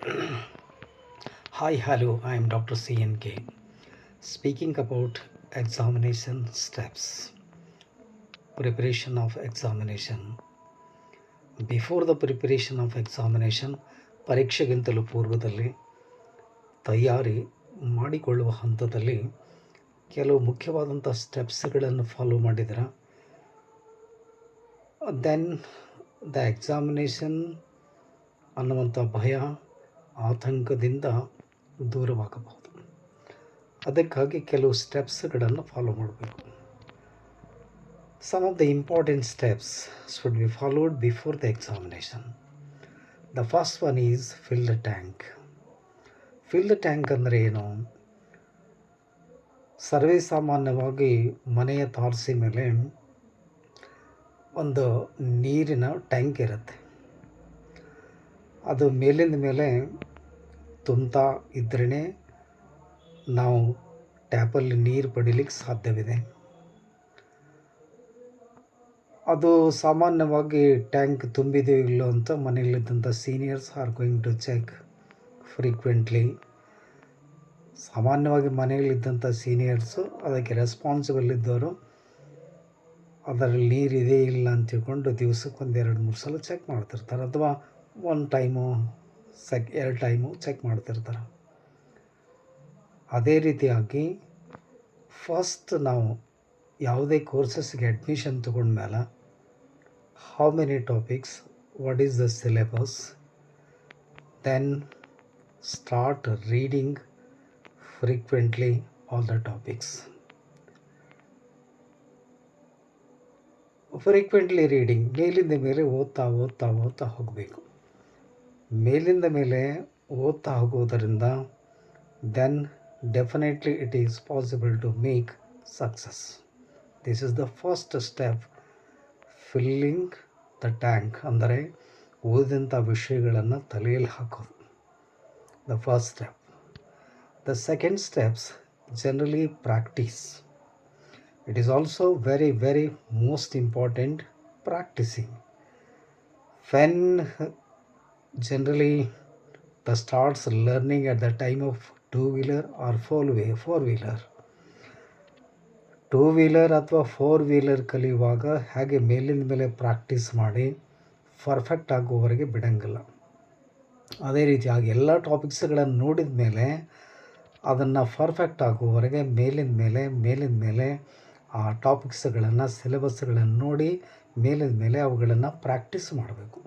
Hi, hello, I am Dr. CNK. Speaking about examination steps, preparation of examination. Before the preparation of examination, ಪರೀಕ್ಷೆಗಿಂತಲೂ ಪೂರ್ವದಲ್ಲಿ ತಯಾರಿ ಮಾಡಿಕೊಳ್ಳುವ ಹಂತದಲ್ಲಿ ಕೆಲವು ಮುಖ್ಯವಾದಂಥ ಸ್ಟೆಪ್ಸ್ಗಳನ್ನು ಫಾಲೋ ಮಾಡಿದರೆ ದೆನ್ ದ ಎಕ್ಸಾಮಿನೇಷನ್ ಅನ್ನುವಂಥ ಭಯ ಆತಂಕದಿಂದ ದೂರವಾಗಬಹುದು. ಅದಕ್ಕಾಗಿ ಕೆಲವು ಸ್ಟೆಪ್ಸ್ಗಳನ್ನು ಫಾಲೋ ಮಾಡಬೇಕು. Some of the important steps should be followed before the examination. The first one is fill the tank. Fill the tank ಅಂದರೆ ಏನು? ಸರ್ವೇ ಸಾಮಾನ್ಯವಾಗಿ ಮನೆಯ ತಾರಸಿ ಮೇಲೆ ಒಂದು ನೀರಿನ ಟ್ಯಾಂಕ್ ಇರುತ್ತೆ. ಅದು ಮೇಲಿಂದ ಮೇಲೆ ತುಂಬ್ತಾ ಇದ್ರೇ ನಾವು ಟ್ಯಾಪಲ್ಲಿ ನೀರು ಪಡಿಲಿಕ್ಕೆ ಸಾಧ್ಯವಿದೆ. ಅದು ಸಾಮಾನ್ಯವಾಗಿ ಟ್ಯಾಂಕ್ ತುಂಬಿದೆಯೋ ಇಲ್ಲೋ ಅಂತ ಮನೆಯಲ್ಲಿದ್ದಂಥ seniors are going to check frequently. ಸಾಮಾನ್ಯವಾಗಿ ಮನೆಯಲ್ಲಿದ್ದಂಥ ಸೀನಿಯರ್ಸು ಅದಕ್ಕೆ ರೆಸ್ಪಾನ್ಸಿಬಲ್ ಇದ್ದವರು ಅದರಲ್ಲಿ ನೀರಿದೆ ಇಲ್ಲ ಅಂತ ತಿಳ್ಕೊಂಡು ದಿವಸಕ್ಕೆ 1-2-3 ಸಲ ಚೆಕ್ ಮಾಡ್ತಿರ್ತಾರೆ, ಅಥವಾ 1 ಟೈಮು 2 ಟೈಮು ಚೆಕ್ ಮಾಡ್ತಿರ್ತಾರೆ. ಅದೇ ರೀತಿಯಾಗಿ ಫಸ್ಟ್ ನಾವು ಯಾವುದೇ ಕೋರ್ಸಸ್ಗೆ admission ತಗೊಂಡ್ಮೇಲೆ how many topics, what is the syllabus, then start reading frequently all the topics. Frequently reading, ಮೇಲಿಂದ ಮೇಲೆ ಓದ್ತಾ ಹೋಗಬೇಕು. ಮೇಲಿಂದ ಮೇಲೆ ಓದ್ತಾ ಹೋಗೋದರಿಂದ then definitely it is possible to make success. This is the first step, filling the tank, ಅಂದರೆ ಓದಿದಂಥ ವಿಷಯಗಳನ್ನು ತಲೆಯಲ್ಲಿ ಹಾಕೋದು. The first step. The second steps, generally practice. It is also very most important, practicing. When generally the starts learning at the time of 2-wheeler or 4-wheeler. 2-wheeler ಅಥವಾ 4-wheeler ಕಲಿಯುವಾಗ ಹಾಗೆ ಮೇಲಿಂದ ಮೇಲೆ ಪ್ರಾಕ್ಟೀಸ್ ಮಾಡಿ ಪರ್ಫೆಕ್ಟ್ ಆಗುವವರೆಗೆ ಬಿಡಂಗಿಲ್ಲ. ಅದೇ ರೀತಿಯಾಗಿ ಎಲ್ಲ ಟಾಪಿಕ್ಸ್ಗಳನ್ನು ನೋಡಿದ ಮೇಲೆ ಅದನ್ನು ಪರ್ಫೆಕ್ಟ್ ಆಗುವವರೆಗೆ ಮೇಲಿಂದ ಮೇಲೆ ಆ ಟಾಪಿಕ್ಸ್ಗಳನ್ನು ಸಿಲೆಬಸ್ಗಳನ್ನು ನೋಡಿ ಮೇಲಿಂದ ಮೇಲೆ ಅವುಗಳನ್ನು ಪ್ರಾಕ್ಟೀಸ್ ಮಾಡಬೇಕು.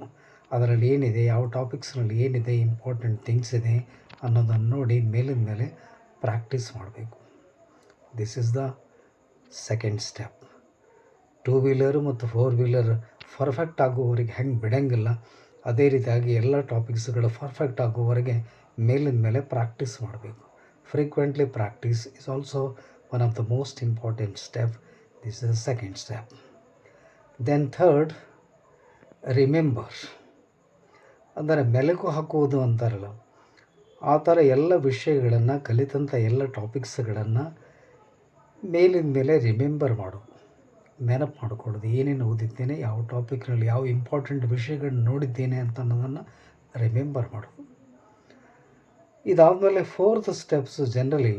ಅದರಲ್ಲಿ ಏನಿದೆ, ಯಾವ ಟಾಪಿಕ್ಸ್ನಲ್ಲಿ ಏನಿದೆ, ಇಂಪಾರ್ಟೆಂಟ್ ಥಿಂಗ್ಸ್ ಇದೆ ಅನ್ನೋದನ್ನು ನೋಡಿ ಮೇಲಿಂದ ಮೇಲೆ ಪ್ರಾಕ್ಟೀಸ್ ಮಾಡಬೇಕು. This is the second step. Two wheeler ಮತ್ತು 4-ವೀಲರ್ ಪರ್ಫೆಕ್ಟ್ ಆಗುವವರೆಗೆ ಹೆಂಗೆ ಬಿಡಂಗಿಲ್ಲ, ಅದೇ ರೀತಿಯಾಗಿ ಎಲ್ಲ ಟಾಪಿಕ್ಸ್ಗಳು ಪರ್ಫೆಕ್ಟ್ ಆಗುವವರೆಗೆ ಮೇಲಿಂದ ಮೇಲೆ ಪ್ರಾಕ್ಟೀಸ್ ಮಾಡಬೇಕು. Frequently practice is also one of the most important step. This is the second step. Then third, remember. ಅಂದರೆ ಮೆಲುಕು ಹಾಕುವುದು ಅಂತಾರಲ್ಲ, ಆ ಥರ ಎಲ್ಲ ವಿಷಯಗಳನ್ನು, ಕಲಿತಂಥ ಎಲ್ಲ ಟಾಪಿಕ್ಸ್ಗಳನ್ನು ಮೇಲಿಂದ ಮೇಲೆ ರಿಮೆಂಬರ್ ಮಾಡೋದು, ನೆನಪು ಮಾಡಿಕೊಳ್ಳೋದು. ಏನೇನು ಓದಿದ್ದೇನೆ, ಯಾವ ಟಾಪಿಕ್ನಲ್ಲಿ ಯಾವ ಇಂಪಾರ್ಟೆಂಟ್ ವಿಷಯಗಳನ್ನ ನೋಡಿದ್ದೇನೆ ಅಂತ ಅನ್ನೋದನ್ನು ರಿಮೆಂಬರ್ ಮಾಡೋದು. ಇದಾದಮೇಲೆ ಫೋರ್ತ್ ಸ್ಟೆಪ್ಸ್, ಜನರಲಿ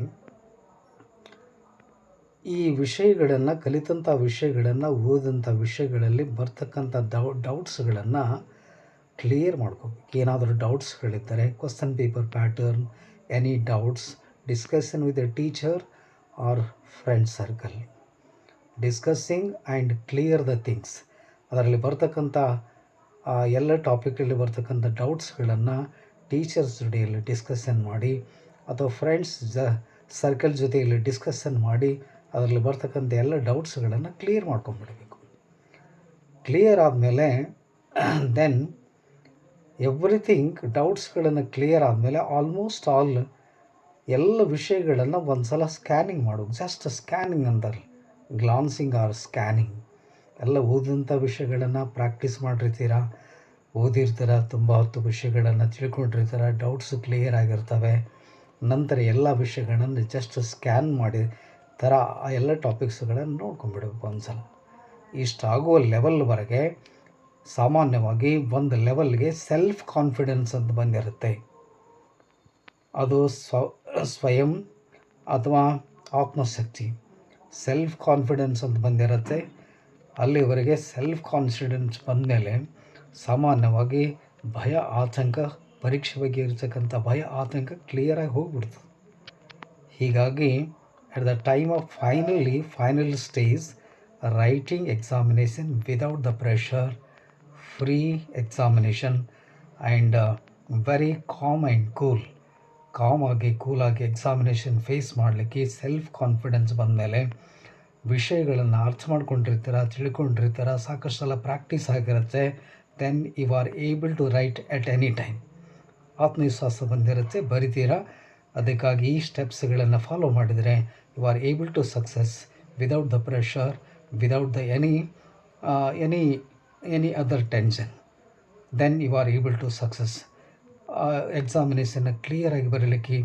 ಈ ವಿಷಯಗಳನ್ನು, ಕಲಿತಂಥ ವಿಷಯಗಳನ್ನು, ಓದಿದಂಥ ವಿಷಯಗಳಲ್ಲಿ ಬರ್ತಕ್ಕಂಥ ಡೌಟ್ಸ್ಗಳನ್ನು ಕ್ಲಿಯರ್ ಮಾಡ್ಕೋಬೇಕು. ಏನಾದರೂ ಡೌಟ್ಸ್ಗಳಿದ್ದರೆ question paper pattern, any doubts, discussion with a teacher or friend circle. Discussing and clear the things. ಅದರಲ್ಲಿ ಬರ್ತಕ್ಕಂಥ ಎಲ್ಲ ಟಾಪಿಕಲ್ಲಿ ಬರ್ತಕ್ಕಂಥ ಡೌಟ್ಸ್ಗಳನ್ನು ಟೀಚರ್ಸ್ ಜೊತೆಯಲ್ಲಿ ಡಿಸ್ಕಷನ್ ಮಾಡಿ, ಅಥವಾ ಫ್ರೆಂಡ್ಸ್ ಸರ್ಕಲ್ ಜೊತೆಯಲ್ಲಿ ಡಿಸ್ಕಷನ್ ಮಾಡಿ ಅದರಲ್ಲಿ ಬರ್ತಕ್ಕಂಥ ಎಲ್ಲ ಡೌಟ್ಸ್ಗಳನ್ನು ಕ್ಲಿಯರ್ ಮಾಡ್ಕೊಂಡ್ಬಿಡಬೇಕು. ಕ್ಲಿಯರ್ ಆದಮೇಲೆ ದೆನ್ ಎವ್ರಿಥಿಂಗ್, ಡೌಟ್ಸ್ಗಳನ್ನು ಕ್ಲಿಯರ್ ಆದಮೇಲೆ ಆಲ್ಮೋಸ್ಟ್ ಆಲ್ ಎಲ್ಲ ವಿಷಯಗಳನ್ನು ಒಂದು ಸಲ ಸ್ಕ್ಯಾನಿಂಗ್ ಮಾಡೋದು. ಜಸ್ಟ್ ಸ್ಕ್ಯಾನಿಂಗ್ ಅಂತಾರೆ, ಗ್ಲಾನ್ಸಿಂಗ್ ಆರ್ ಸ್ಕ್ಯಾನಿಂಗ್. ಎಲ್ಲ ಓದಿದಂಥ ವಿಷಯಗಳನ್ನು ಪ್ರಾಕ್ಟೀಸ್ ಮಾಡಿರ್ತೀರ, ಓದಿರ್ತೀರ, ತುಂಬ ಹೊತ್ತು ವಿಷಯಗಳನ್ನು ತಿಳ್ಕೊಂಡಿರ್ತೀರ, ಡೌಟ್ಸು ಕ್ಲಿಯರ್ ಆಗಿರ್ತವೆ. ನಂತರ ಎಲ್ಲ ವಿಷಯಗಳನ್ನು ಜಸ್ಟ್ ಸ್ಕ್ಯಾನ್ ಮಾಡಿ ಥರ ಆ ಎಲ್ಲ ಟಾಪಿಕ್ಸ್ಗಳನ್ನು ನೋಡ್ಕೊಂಡ್ಬಿಡ್ಬೇಕು ಒಂದು ಸಲ. ಇಷ್ಟಾಗುವ ಲೆವೆಲ್ವರೆಗೆ ಸಾಮಾನ್ಯವಾಗಿ ಒಂದು ಲೆವೆಲ್ಗೆ ಸೆಲ್ಫ್ ಕಾನ್ಫಿಡೆನ್ಸ್ ಅಂತ ಬಂದಿರುತ್ತೆ. ಅದು ಸ್ವಯಂ ಅಥವಾ ಆತ್ಮಶಕ್ತಿ, ಸೆಲ್ಫ್ ಕಾನ್ಫಿಡೆನ್ಸ್ ಅಂತ ಬಂದಿರುತ್ತೆ. ಅಲ್ಲಿವರೆಗೆ ಸೆಲ್ಫ್ ಕಾನ್ಫಿಡೆನ್ಸ್ ಬಂದಮೇಲೆ ಸಾಮಾನ್ಯವಾಗಿ ಭಯ ಆತಂಕ, ಪರೀಕ್ಷೆ ಬಗ್ಗೆ ಇರತಕ್ಕಂಥ ಭಯ ಆತಂಕ ಕ್ಲಿಯರಾಗಿ ಹೋಗ್ಬಿಡ್ತದೆ. ಹೀಗಾಗಿ at the time of final stage, writing examination without the pressure, free examination and very calm and cool, ಕೂಲಾಗಿ ಎಕ್ಸಾಮಿನೇಷನ್ ಫೇಸ್ ಮಾಡಲಿಕ್ಕೆ ಸೆಲ್ಫ್ ಕಾನ್ಫಿಡೆನ್ಸ್ ಬಂದಮೇಲೆ ವಿಷಯಗಳನ್ನು ಅರ್ಥ ಮಾಡ್ಕೊಂಡಿರ್ತೀರ, ತಿಳ್ಕೊಂಡಿರ್ತೀರ, ಸಾಕಷ್ಟು ಸಲ ಪ್ರಾಕ್ಟೀಸ್ ಆಗಿರುತ್ತೆ. Then you are able to write at any time. ಆತ್ಮವಿಶ್ವಾಸ ಬಂದಿರುತ್ತೆ, ಬರಿತೀರ. ಅದಕ್ಕಾಗಿ ಈ ಸ್ಟೆಪ್ಸ್ಗಳನ್ನು ಫಾಲೋ ಮಾಡಿದರೆ you are able to success without the pressure, without the any other tension. Then you are able to success. ಎಕ್ಸಾಮಿನೇಷನ್ನ ಕ್ಲಿಯರಾಗಿ ಬರೀಲಿಕ್ಕೆ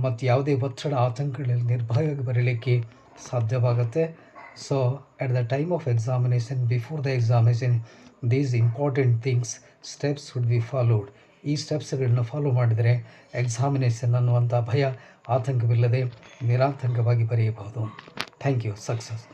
ಮತ್ತು ಯಾವುದೇ ಒತ್ತಡ ಆತಂಕಗಳಲ್ಲಿ ನಿರ್ಭಯವಾಗಿ ಬರೀಲಿಕ್ಕೆ ಸಾಧ್ಯವಾಗುತ್ತೆ. So at the time of examination, before the examination, these important things steps would be followed. ಈ ಸ್ಟೆಪ್ಸ್ಗಳನ್ನ ಫಾಲೋ ಮಾಡಿದರೆ ಎಕ್ಸಾಮಿನೇಷನ್ ಅನ್ನುವಂಥ ಭಯ ಆತಂಕವಿಲ್ಲದೆ ನಿರಾತಂಕವಾಗಿ ಬರೆಯಬಹುದು. Thank you. ಸಕ್ಸಸ್.